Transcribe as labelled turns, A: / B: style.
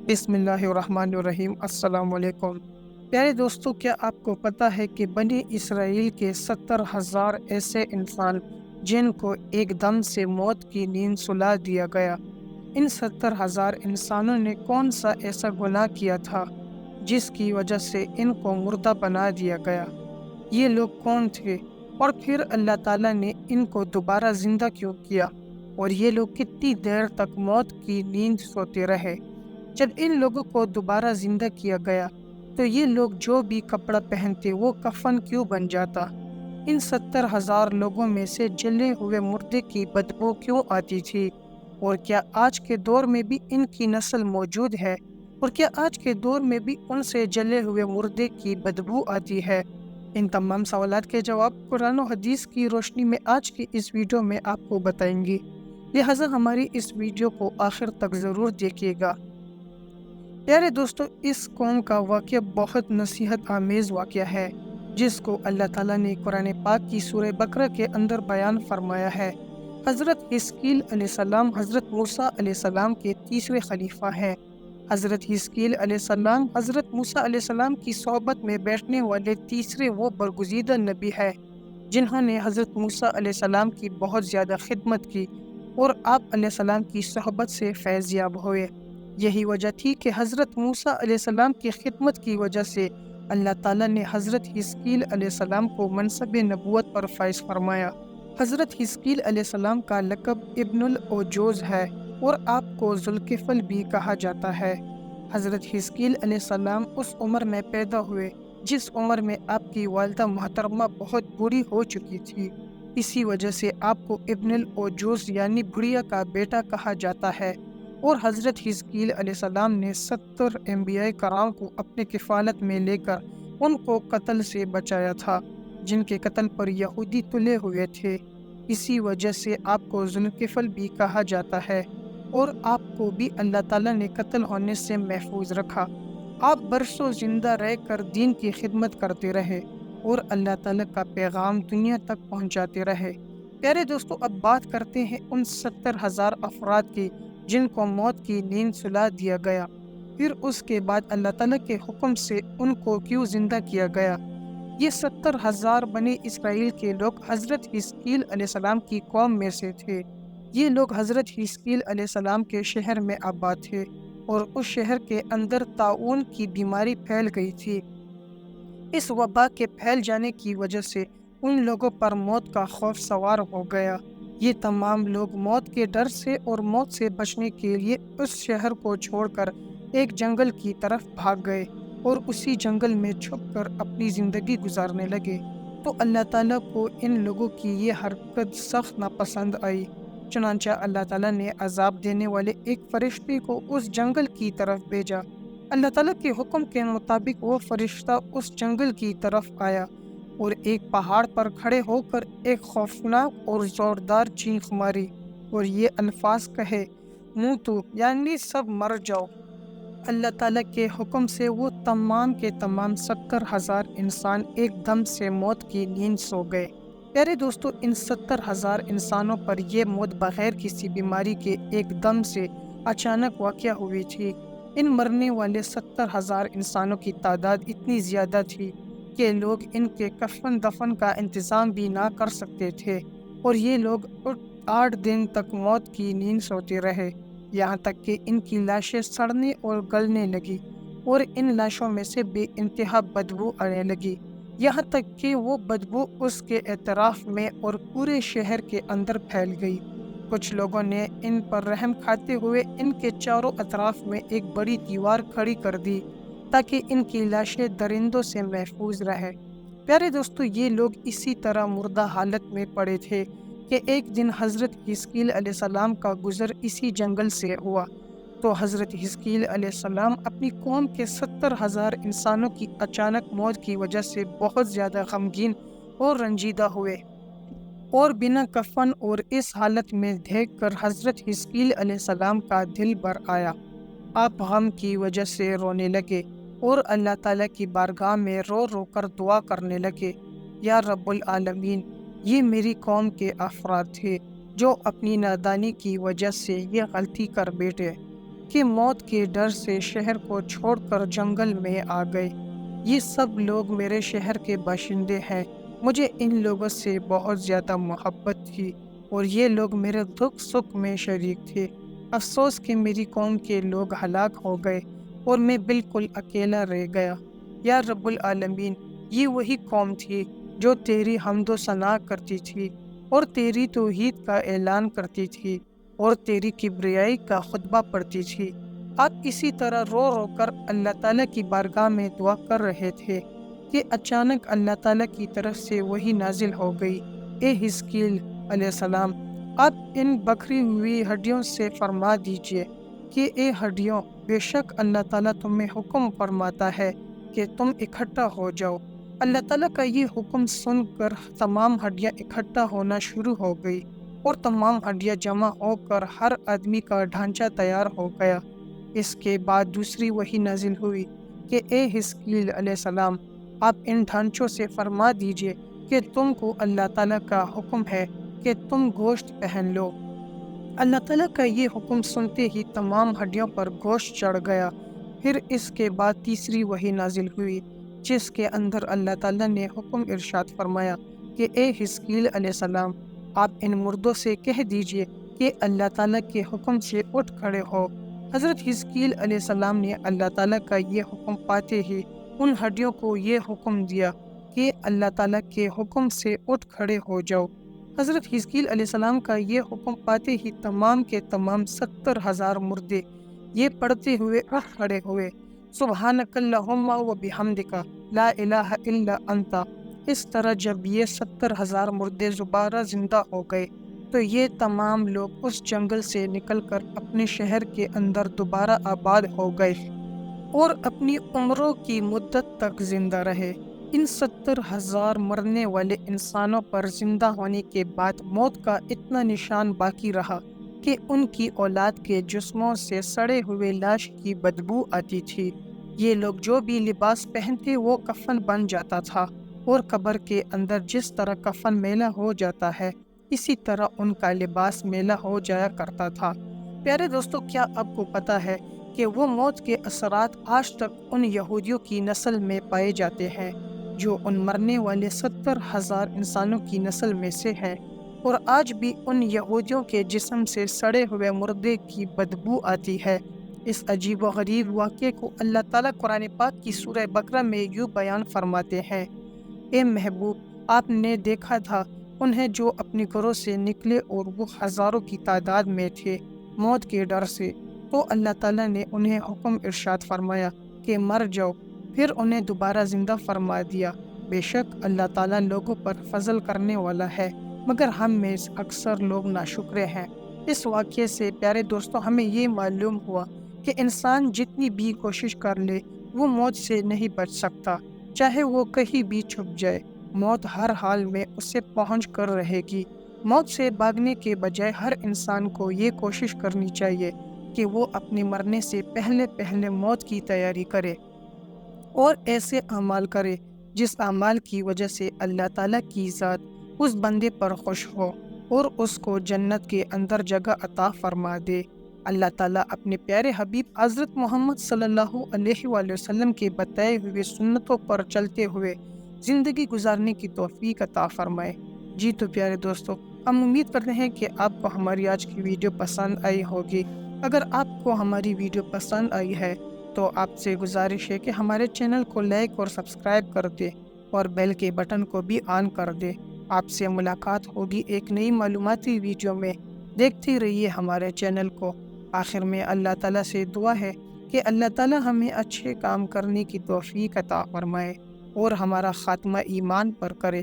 A: بسم اللہ الرحمن الرحیم۔ السلام علیکم پیارے دوستو، کیا آپ کو پتہ ہے کہ بنی اسرائیل کے 70,000 ایسے انسان جن کو ایک دم سے موت کی نیند سلا دیا گیا، ان 70,000 انسانوں نے کون سا ایسا گناہ کیا تھا جس کی وجہ سے ان کو مردہ بنا دیا گیا؟ یہ لوگ کون تھے اور پھر اللہ تعالیٰ نے ان کو دوبارہ زندہ کیوں کیا؟ اور یہ لوگ کتنی دیر تک موت کی نیند سوتے رہے؟ جب ان لوگوں کو دوبارہ زندہ کیا گیا تو یہ لوگ جو بھی کپڑا پہنتے وہ کفن کیوں بن جاتا؟ ان 70,000 لوگوں میں سے جلے ہوئے مردے کی بدبو کیوں آتی تھی؟ اور کیا آج کے دور میں بھی ان کی نسل موجود ہے؟ اور کیا آج کے دور میں بھی ان سے جلے ہوئے مردے کی بدبو آتی ہے؟ ان تمام سوالات کے جواب قرآن و حدیث کی روشنی میں آج کی اس ویڈیو میں آپ کو بتائیں گے، لہٰذا ہماری اس ویڈیو کو آخر تک ضرور دیکھیے گا۔ پیارے دوستو، اس قوم کا واقعہ بہت نصیحت آمیز واقعہ ہے جس کو اللہ تعالیٰ نے قرآن پاک کی سورہ بقرہ کے اندر بیان فرمایا ہے۔ حضرت حزقیل علیہ السلام حضرت موسیٰ علیہ السلام کے تیسرے خلیفہ ہیں۔ حضرت حزقیل علیہ السلام حضرت موسیٰ علیہ السلام کی صحبت میں بیٹھنے والے تیسرے وہ برگزیدہ نبی ہے جنہوں نے حضرت موسیٰ علیہ السلام کی بہت زیادہ خدمت کی اور آپ علیہ السلام کی صحبت سے فیض یاب ہوئے۔ یہی وجہ تھی کہ حضرت موسیٰ علیہ السلام کی خدمت کی وجہ سے اللہ تعالیٰ نے حضرت حزقیل علیہ السلام کو منصب نبوت پر فائز فرمایا۔ حضرت حزقیل علیہ السلام کا لقب ابن العجوز ہے اور آپ کو ذوالکفل بھی کہا جاتا ہے۔ حضرت حزقیل علیہ السلام اس عمر میں پیدا ہوئے جس عمر میں آپ کی والدہ محترمہ بہت بوڑھی ہو چکی تھی۔ اسی وجہ سے آپ کو ابن العجوز یعنی بڑھیا کا بیٹا کہا جاتا ہے۔ اور حضرت حزقیل علیہ السلام نے 70 انبیاء کرام کو اپنے کفالت میں لے کر ان کو قتل سے بچایا تھا جن کے قتل پر یہودی تلے ہوئے تھے۔ اسی وجہ سے آپ کو ذوالکفل بھی کہا جاتا ہے اور آپ کو بھی اللہ تعالیٰ نے قتل ہونے سے محفوظ رکھا۔ آپ برسوں زندہ رہ کر دین کی خدمت کرتے رہے اور اللہ تعالیٰ کا پیغام دنیا تک پہنچاتے رہے۔ پیارے دوستو، اب بات کرتے ہیں ان 70,000 افراد کی جن کو موت کی نیند سلا دیا گیا، پھر اس کے بعد اللہ تعالیٰ کے حکم سے ان کو کیوں زندہ کیا گیا۔ یہ 70,000 بنی اسرائیل کے لوگ حضرت حزقیل علیہ السلام کی قوم میں سے تھے۔ یہ لوگ حضرت حزقیل علیہ السلام کے شہر میں آباد تھے اور اس شہر کے اندر طاعون کی بیماری پھیل گئی تھی۔ اس وبا کے پھیل جانے کی وجہ سے ان لوگوں پر موت کا خوف سوار ہو گیا۔ یہ تمام لوگ موت کے ڈر سے اور موت سے بچنے کے لیے اس شہر کو چھوڑ کر ایک جنگل کی طرف بھاگ گئے اور اسی جنگل میں چھپ کر اپنی زندگی گزارنے لگے۔ تو اللہ تعالیٰ کو ان لوگوں کی یہ حرکت سخت ناپسند آئی، چنانچہ اللہ تعالیٰ نے عذاب دینے والے ایک فرشتے کو اس جنگل کی طرف بھیجا۔ اللہ تعالیٰ کے حکم کے مطابق وہ فرشتہ اس جنگل کی طرف آیا اور ایک پہاڑ پر کھڑے ہو کر ایک خوفناک اور زوردار چیخ ماری اور یہ الفاظ کہے، موتو یعنی سب مر جاؤ۔ اللہ تعالیٰ کے حکم سے وہ تمام کے تمام 70,000 انسان ایک دم سے موت کی نیند سو گئے۔ پیارے دوستو، ان 70,000 انسانوں پر یہ موت بغیر کسی بیماری کے ایک دم سے اچانک واقع ہوئی تھی۔ ان مرنے والے 70,000 انسانوں کی تعداد اتنی زیادہ تھی کہ لوگ ان کے کفن دفن کا انتظام بھی نہ کر سکتے تھے اور یہ لوگ 8 دن تک موت کی نیند سوتے رہے، یہاں تک کہ ان کی لاشیں سڑنے اور گلنے لگی اور ان لاشوں میں سے بے انتہا بدبو آنے لگی، یہاں تک کہ وہ بدبو اس کے اطراف میں اور پورے شہر کے اندر پھیل گئی۔ کچھ لوگوں نے ان پر رحم کھاتے ہوئے ان کے چاروں اطراف میں ایک بڑی دیوار کھڑی کر دی تاکہ ان کی لاشیں درندوں سے محفوظ رہے۔ پیارے دوستو، یہ لوگ اسی طرح مردہ حالت میں پڑے تھے کہ ایک دن حضرت حزقیل علیہ السلام کا گزر اسی جنگل سے ہوا تو حضرت حزقیل علیہ السلام اپنی قوم کے 70,000 انسانوں کی اچانک موت کی وجہ سے بہت زیادہ غمگین اور رنجیدہ ہوئے اور بنا کفن اور اس حالت میں دیکھ کر حضرت حزقیل علیہ السلام کا دل بھر آیا۔ آپ غم کی وجہ سے رونے لگے اور اللہ تعالیٰ کی بارگاہ میں رو رو کر دعا کرنے لگے، یا رب العالمین، یہ میری قوم کے افراد تھے جو اپنی نادانی کی وجہ سے یہ غلطی کر بیٹھے۔ کہ موت کے ڈر سے شہر کو چھوڑ کر جنگل میں آ گئے۔ یہ سب لوگ میرے شہر کے باشندے ہیں، مجھے ان لوگوں سے بہت زیادہ محبت تھی اور یہ لوگ میرے دکھ سکھ میں شریک تھے۔ افسوس کہ میری قوم کے لوگ ہلاک ہو گئے اور میں بالکل اکیلا رہ گیا۔ یا رب العالمین، یہ وہی قوم تھی جو تیری حمد و ثنا کرتی تھی اور تیری توحید کا اعلان کرتی تھی اور تیری کبریائی کا خطبہ پڑھتی تھی۔ آپ اسی طرح رو رو کر اللہ تعالیٰ کی بارگاہ میں دعا کر رہے تھے کہ اچانک اللہ تعالیٰ کی طرف سے وحی نازل ہو گئی۔ اے حزقیل علیہ السلام، آپ ان بکھری ہوئی ہڈیوں سے فرما دیجئے کہ اے ہڈیوں، بے شک اللہ تعالیٰ تمہیں حکم فرماتا ہے کہ تم اکٹھا ہو جاؤ۔ اللہ تعالیٰ کا یہ حکم سن کر تمام ہڈیاں اکٹھا ہونا شروع ہو گئی اور تمام ہڈیاں جمع ہو کر ہر آدمی کا ڈھانچہ تیار ہو گیا۔ اس کے بعد دوسری وحی نازل ہوئی کہ اے حزقیل علیہ السلام، آپ ان ڈھانچوں سے فرما دیجئے کہ تم کو اللہ تعالیٰ کا حکم ہے کہ تم گوشت پہن لو۔ اللہ تعالیٰ کا یہ حکم سنتے ہی تمام ہڈیوں پر گوشت چڑھ گیا۔ پھر اس کے بعد تیسری وحی نازل ہوئی جس کے اندر اللہ تعالیٰ نے حکم ارشاد فرمایا کہ اے حزقیل علیہ السلام، آپ ان مردوں سے کہہ دیجئے کہ اللہ تعالیٰ کے حکم سے اٹھ کھڑے ہو۔ حضرت حزقیل علیہ السلام نے اللہ تعالیٰ کا یہ حکم پاتے ہی ان ہڈیوں کو یہ حکم دیا کہ اللہ تعالیٰ کے حکم سے اٹھ کھڑے ہو جاؤ۔ حضرت حزقیل علیہ السلام کا یہ حکم پاتے ہی تمام کے تمام 70,000 مردے یہ پڑھتے ہوئے اٹھ کھڑے ہوئے، سبحانک اللہم و بحمدک لا الہ الا انت۔ اس طرح جب یہ 70,000 مردے دوبارہ زندہ ہو گئے تو یہ تمام لوگ اس جنگل سے نکل کر اپنے شہر کے اندر دوبارہ آباد ہو گئے اور اپنی عمروں کی مدت تک زندہ رہے۔ ان 70,000 مرنے والے انسانوں پر زندہ ہونے کے بعد موت کا اتنا نشان باقی رہا کہ ان کی اولاد کے جسموں سے سڑے ہوئے لاش کی بدبو آتی تھی۔ یہ لوگ جو بھی لباس پہنتے وہ کفن بن جاتا تھا اور قبر کے اندر جس طرح کفن میلا ہو جاتا ہے اسی طرح ان کا لباس میلا ہو جایا کرتا تھا۔ پیارے دوستو، کیا آپ کو پتا ہے کہ وہ موت کے اثرات آج تک ان یہودیوں کی نسل میں پائے جاتے ہیں جو ان مرنے والے 70,000 انسانوں کی نسل میں سے ہیں، اور آج بھی ان یہودیوں کے جسم سے سڑے ہوئے مردے کی بدبو آتی ہے۔ اس عجیب و غریب واقعے کو اللہ تعالیٰ قرآن پاک کی سورہ بقرہ میں یوں بیان فرماتے ہیں: اے محبوب، آپ نے دیکھا تھا انہیں جو اپنے گھروں سے نکلے اور وہ ہزاروں کی تعداد میں تھے موت کے ڈر سے، تو اللہ تعالیٰ نے انہیں حکم ارشاد فرمایا کہ مر جاؤ، پھر انہیں دوبارہ زندہ فرما دیا۔ بے شک اللہ تعالیٰ لوگوں پر فضل کرنے والا ہے، مگر ہم میں سے اکثر لوگ ناشکرے ہیں۔ اس واقعے سے پیارے دوستوں ہمیں یہ معلوم ہوا کہ انسان جتنی بھی کوشش کر لے وہ موت سے نہیں بچ سکتا، چاہے وہ کہیں بھی چھپ جائے، موت ہر حال میں اسے پہنچ کر رہے گی۔ موت سے بھاگنے کے بجائے ہر انسان کو یہ کوشش کرنی چاہیے کہ وہ اپنے مرنے سے پہلے موت کی تیاری کرے اور ایسے اعمال کرے جس اعمال کی وجہ سے اللہ تعالیٰ کی ذات اس بندے پر خوش ہو اور اس کو جنت کے اندر جگہ عطا فرما دے۔ اللہ تعالیٰ اپنے پیارے حبیب حضرت محمد صلی اللہ علیہ وآلہ وسلم کے بتائے ہوئے سنتوں پر چلتے ہوئے زندگی گزارنے کی توفیق عطا فرمائے۔ جی تو پیارے دوستو، ہم امید کرتے ہیں کہ آپ کو ہماری آج کی ویڈیو پسند آئی ہوگی۔ اگر آپ کو ہماری ویڈیو پسند آئی ہے تو آپ سے گزارش ہے کہ ہمارے چینل کو لائک اور سبسکرائب کر دیں اور بیل کے بٹن کو بھی آن کر دیں۔ آپ سے ملاقات ہوگی ایک نئی معلوماتی ویڈیو میں۔ دیکھتے رہیے ہمارے چینل کو۔ آخر میں اللہ تعالیٰ سے دعا ہے کہ اللہ تعالیٰ ہمیں اچھے کام کرنے کی توفیق عطا فرمائے اور ہمارا خاتمہ ایمان پر کرے۔